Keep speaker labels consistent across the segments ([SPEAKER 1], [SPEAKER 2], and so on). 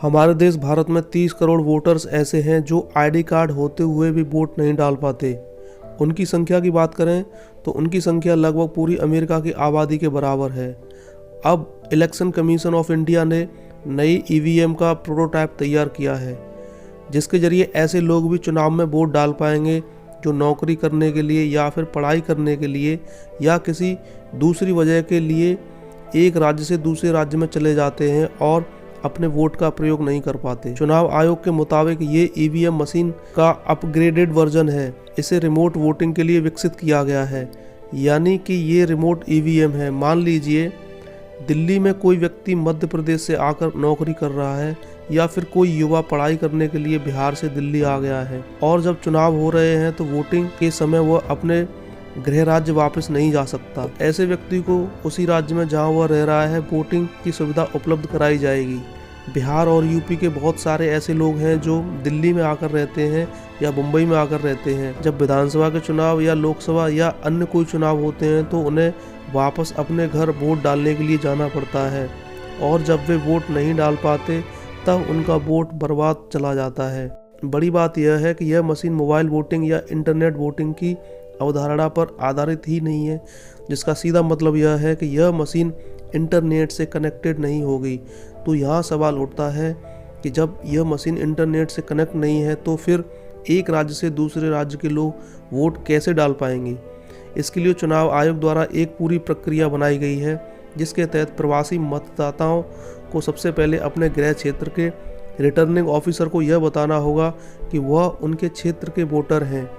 [SPEAKER 1] हमारे देश भारत में 30 करोड़ वोटर्स ऐसे हैं जो आईडी कार्ड होते हुए भी वोट नहीं डाल पाते। उनकी संख्या की बात करें तो उनकी संख्या लगभग पूरी अमेरिका की आबादी के बराबर है। अब इलेक्शन कमीशन ऑफ इंडिया ने नई ईवीएम का प्रोटोटाइप तैयार किया है, जिसके जरिए ऐसे लोग भी चुनाव में वोट डाल पाएंगे जो नौकरी करने के लिए या फिर पढ़ाई करने के लिए या किसी दूसरी वजह के लिए एक राज्य से दूसरे राज्य में चले जाते हैं और अपने वोट का प्रयोग नहीं कर पाते। चुनाव आयोग के मुताबिक ये ईवीएम मशीन का अपग्रेडेड वर्जन है। इसे रिमोट वोटिंग के लिए विकसित किया गया है, यानी कि ये रिमोट ईवीएम है। मान लीजिए दिल्ली में कोई व्यक्ति मध्य प्रदेश से आकर नौकरी कर रहा है या फिर कोई युवा पढ़ाई करने के लिए बिहार से दिल्ली आ गया है और जब चुनाव हो रहे हैं तो वोटिंग के समय वह अपने गृह राज्य वापस नहीं जा सकता। ऐसे व्यक्ति को उसी राज्य में जहां वह रह रहा है वोटिंग की सुविधा उपलब्ध कराई जाएगी। बिहार और यूपी के बहुत सारे ऐसे लोग हैं जो दिल्ली में आकर रहते हैं या मुंबई में आकर रहते हैं। जब विधानसभा के चुनाव या लोकसभा या अन्य कोई चुनाव होते हैं तो उन्हें वापस अपने घर वोट डालने के लिए जाना पड़ता है और जब वे वोट नहीं डाल पाते तब उनका वोट बर्बाद चला जाता है। बड़ी बात यह है कि यह मशीन मोबाइल वोटिंग या इंटरनेट वोटिंग की अवधारणा पर आधारित ही नहीं है, जिसका सीधा मतलब यह है कि यह मशीन इंटरनेट से कनेक्टेड नहीं होगी। तो यहाँ सवाल उठता है कि जब यह मशीन इंटरनेट से कनेक्ट नहीं है तो फिर एक राज्य से दूसरे राज्य के लोग वोट कैसे डाल पाएंगे। इसके लिए चुनाव आयोग द्वारा एक पूरी प्रक्रिया बनाई गई है, जिसके तहत प्रवासी मतदाताओं को सबसे पहले अपने गृह क्षेत्र के रिटर्निंग ऑफिसर को यह बताना होगा कि वह उनके क्षेत्र के वोटर हैं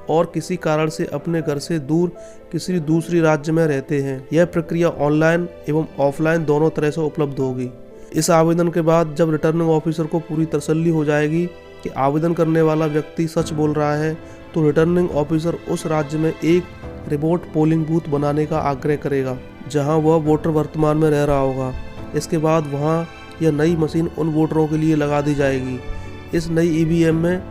[SPEAKER 1] और किसी कारण से अपने घर से दूर किसी दूसरी राज्य में रहते हैं। यह प्रक्रिया ऑनलाइन एवं ऑफलाइन दोनों तरह से उपलब्ध होगी। इस आवेदन के बाद जब रिटर्निंग ऑफिसर को पूरी तसल्ली हो जाएगी कि आवेदन करने वाला व्यक्ति सच बोल रहा है तो रिटर्निंग ऑफिसर उस राज्य में एक रिमोट पोलिंग बूथ बनाने का आग्रह करेगा जहां वह वोटर वर्तमान में रह रहा होगा। इसके बाद वहां यह नई मशीन उन वोटरों के लिए लगा दी जाएगी। इस नई ईवीएम में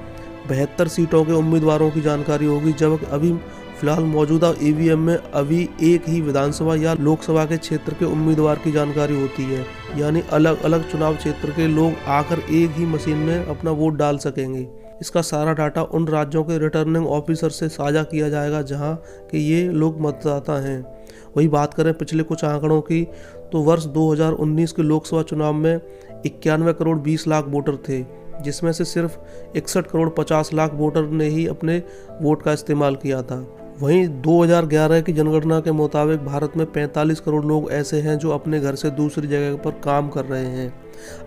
[SPEAKER 1] 72 सीटों के उम्मीदवारों की जानकारी होगी, जबकि अभी फिलहाल मौजूदा ईवीएम में अभी एक ही विधानसभा या लोकसभा के क्षेत्र के उम्मीदवार की जानकारी होती है, यानी अलग अलग चुनाव क्षेत्र के लोग आकर एक ही मशीन में अपना वोट डाल सकेंगे। इसका सारा डाटा उन राज्यों के रिटर्निंग ऑफिसर से साझा किया जाएगा जहां कि ये लोग मतदाता हैं। वही बात करें पिछले कुछ आंकड़ों की तो वर्ष 2019 के लोकसभा चुनाव में 91 करोड़ 20 लाख वोटर थे, जिसमें से सिर्फ 61 करोड़ 50 लाख वोटर ने ही अपने वोट का इस्तेमाल किया था। वहीं 2011 की जनगणना के मुताबिक भारत में 45 करोड़ लोग ऐसे हैं जो अपने घर से दूसरी जगह पर काम कर रहे हैं।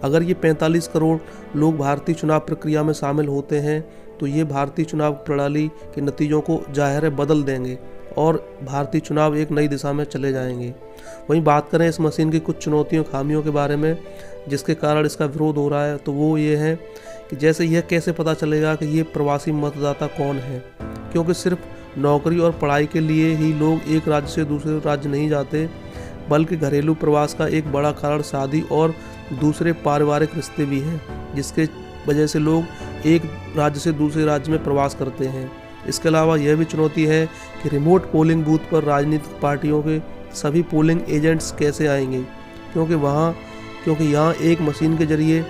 [SPEAKER 1] अगर ये 45 करोड़ लोग भारतीय चुनाव प्रक्रिया में शामिल होते हैं तो ये भारतीय चुनाव प्रणाली के नतीजों को जाहिर है बदल देंगे और भारतीय चुनाव एक नई दिशा में चले जाएंगे। वहीं बात करें इस मशीन की कुछ चुनौतियों खामियों के बारे में जिसके कारण इसका विरोध हो रहा है, तो वो ये है कि जैसे यह कैसे पता चलेगा कि ये प्रवासी मतदाता कौन है, क्योंकि सिर्फ नौकरी और पढ़ाई के लिए ही लोग एक राज्य से दूसरे राज्य नहीं जाते, बल्कि घरेलू प्रवास का एक बड़ा कारण शादी और दूसरे पारिवारिक रिश्ते भी हैं, जिसके वजह से लोग एक राज्य से दूसरे राज्य में प्रवास करते हैं। इसके अलावा यह भी चुनौती है कि रिमोट पोलिंग बूथ पर राजनीतिक पार्टियों के सभी पोलिंग एजेंट्स कैसे आएंगे, क्योंकि यहाँ एक मशीन के जरिए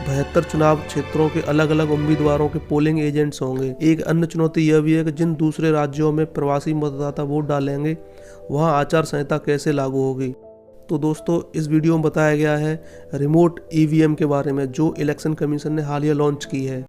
[SPEAKER 1] 72 चुनाव क्षेत्रों के अलग अलग उम्मीदवारों के पोलिंग एजेंट्स होंगे। एक अन्य चुनौती यह भी है कि जिन दूसरे राज्यों में प्रवासी मतदाता वोट डालेंगे वहाँ आचार संहिता कैसे लागू होगी। तो दोस्तों, इस वीडियो में बताया गया है रिमोट ईवीएम के बारे में जो इलेक्शन कमीशन ने हालिया लॉन्च की है।